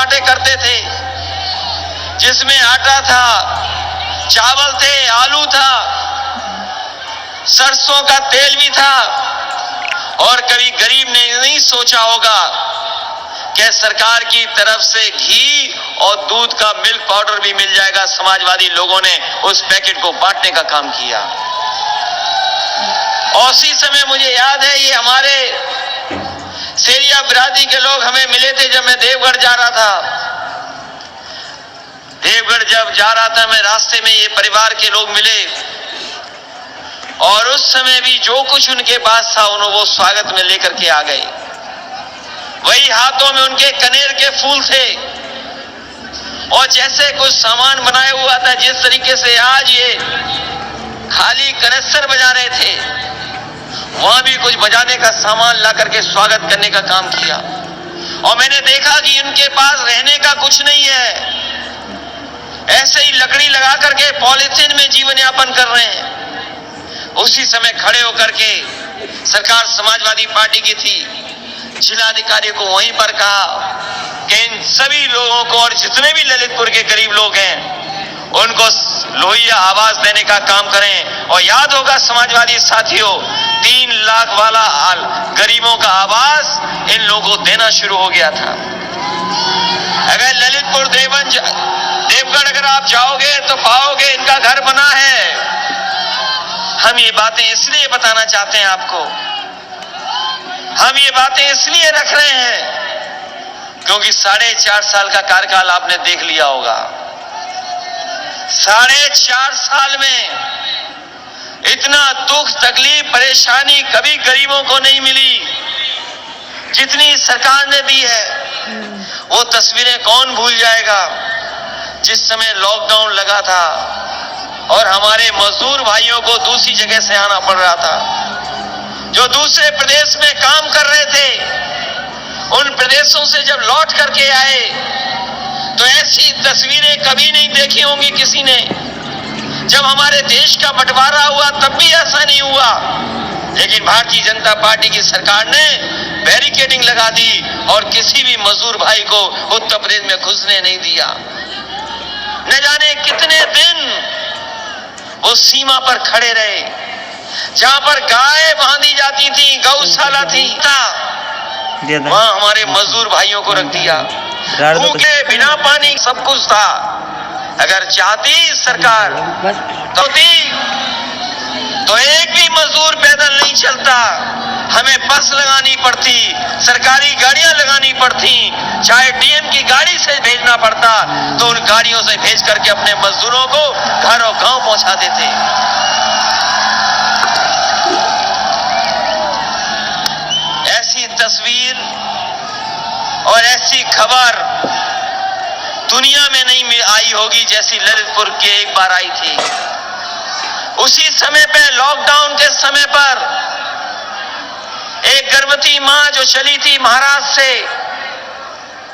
बांटे करते थे, जिसमें आटा था, चावल थे, आलू था, सरसों का तेल भी था। और कभी गरीब ने नहीं सोचा होगा कि सरकार की तरफ से घी और दूध का मिल्क पाउडर भी मिल जाएगा। समाजवादी लोगों ने उस पैकेट को बांटने का काम किया। और उसी समय मुझे याद है, ये हमारे सेरिया बिरादरी के लोग हमें मिले थे जब मैं देवगढ़ जा रहा था। देवगढ़ जब जा रहा था मैं, रास्ते में ये परिवार के लोग मिले और उस समय भी जो कुछ उनके पास था उन्होंने वो स्वागत में लेकर के आ गए। वही हाथों में उनके कनेर के फूल थे और जैसे कुछ सामान बनाया हुआ था, जिस तरीके से आज ये खाली कनस्तर बजा रहे थे, वहां भी कुछ बजाने का सामान ला करके स्वागत करने का काम किया। और मैंने देखा कि उनके पास रहने का कुछ नहीं है, ऐसे ही लकड़ी लगा करके पॉलिथीन में जीवन यापन कर रहे हैं। उसी समय खड़े होकर के सरकार समाजवादी पार्टी की थी, जिलाधिकारी को वहीं पर कहा कि इन सभी लोगों को और जितने भी ललितपुर के गरीब लोग हैं उनको लोहिया आवास देने का काम करें। और याद होगा समाजवादी साथियों, 3 लाख वाला गरीबों का आवास इन लोगों को देना शुरू हो गया था। अगर ललितपुर देवगढ़ अगर आप जाओगे तो पाओगे इनका घर बना है। हम ये बातें इसलिए बताना चाहते हैं आपको, हम ये बातें इसलिए रख रहे हैं क्योंकि 4.5 साल का कार्यकाल आपने देख लिया होगा। 4.5 साल में इतना दुख, तकलीफ, परेशानी कभी गरीबों को नहीं मिली जितनी सरकार ने दी है। वो तस्वीरें कौन भूल जाएगा जिस समय लॉकडाउन लगा था और हमारे मजदूर भाइयों को दूसरी जगह से आना पड़ रहा था, जो दूसरे प्रदेश में काम कर रहे थे। उन प्रदेशों से जब लौट करके आए तो ऐसी तस्वीरें कभी नहीं देखी होंगी किसी ने। जब हमारे देश का बंटवारा हुआ तब भी ऐसा नहीं हुआ, लेकिन भारतीय जनता पार्टी की सरकार ने बैरिकेडिंग लगा दी और किसी भी मजदूर भाई को उत्तर प्रदेश में घुसने नहीं दिया। न जाने कितने दिन वो सीमा पर खड़े रहे, जहां पर गाय बांधी जाती थी, गौशाला थी, वहां हमारे मजदूर भाइयों को रख दिया। भूखे, बिना पानी, सब कुछ था। अगर चाहती सरकार तो एक भी मजदूर पैदल नहीं चलता, हमें बस लगानी पड़ती, सरकारी गाड़ियां लगानी पड़ती, चाहे डीएम की गाड़ी से भेजना पड़ता तो उन गाड़ियों से भेज करके अपने मजदूरों को घर और गांव पहुंचा देते। ऐसी तस्वीर और ऐसी खबर दुनिया में नहीं आई होगी जैसी ललितपुर के एक बार आई थी। उसी समय पे, लॉकडाउन के समय पर, एक गर्भवती मां जो चली थी महाराष्ट्र से,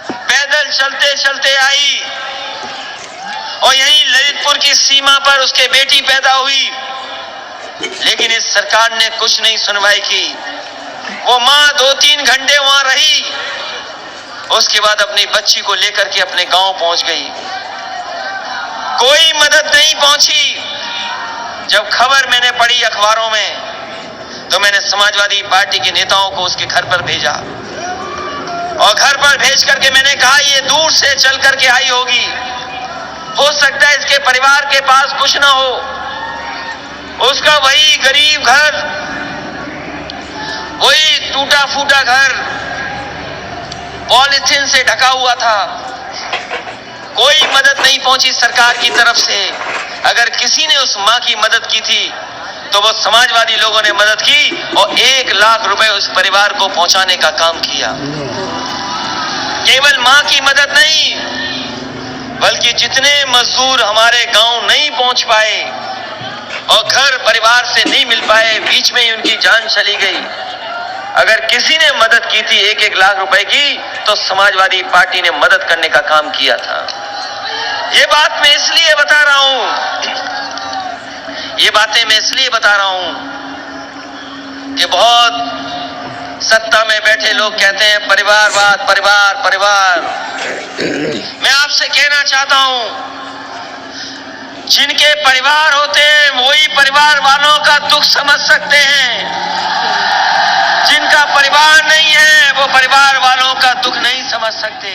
पैदल चलते चलते आई और यहीं ललितपुर की सीमा पर उसके बेटी पैदा हुई, लेकिन इस सरकार ने कुछ नहीं सुनवाई की। वो मां 2-3 घंटे वहां रही, उसके बाद अपनी बच्ची को लेकर के अपने गांव पहुंच गई। कोई मदद नहीं पहुंची। जब खबर मैंने पढ़ी अखबारों में तो मैंने समाजवादी पार्टी के नेताओं को उसके घर पर भेजा और घर पर भेज करके मैंने कहा ये दूर से चल करके आई होगी, हो सकता है इसके परिवार के पास कुछ ना हो, उसका वही गरीब घर, वही टूटा फूटा घर पॉलिथीन से ढका हुआ था। कोई मदद नहीं पहुंची सरकार की तरफ से। अगर किसी ने उस मां की मदद की थी तो वो समाजवादी लोगों ने मदद की और 1 लाख रुपए उस परिवार को पहुंचाने का काम किया। केवल मां की मदद नहीं, बल्कि जितने मजदूर हमारे गांव नहीं पहुंच पाए और घर परिवार से नहीं मिल पाए, बीच में ही उनकी जान चली गई, अगर किसी ने मदद की थी 1-1 लाख रुपए की तो समाजवादी पार्टी ने मदद करने का काम किया था। ये बात मैं इसलिए बता रहा हूं, ये बातें मैं इसलिए बता रहा हूं कि बहुत सत्ता में बैठे लोग कहते हैं परिवारवाद, परिवार परिवार। मैं आपसे कहना चाहता हूं, जिनके परिवार होते हैं वही परिवार वालों का दुख समझ सकते हैं, जिनका परिवार नहीं है वो परिवार वालों का दुख नहीं समझ सकते।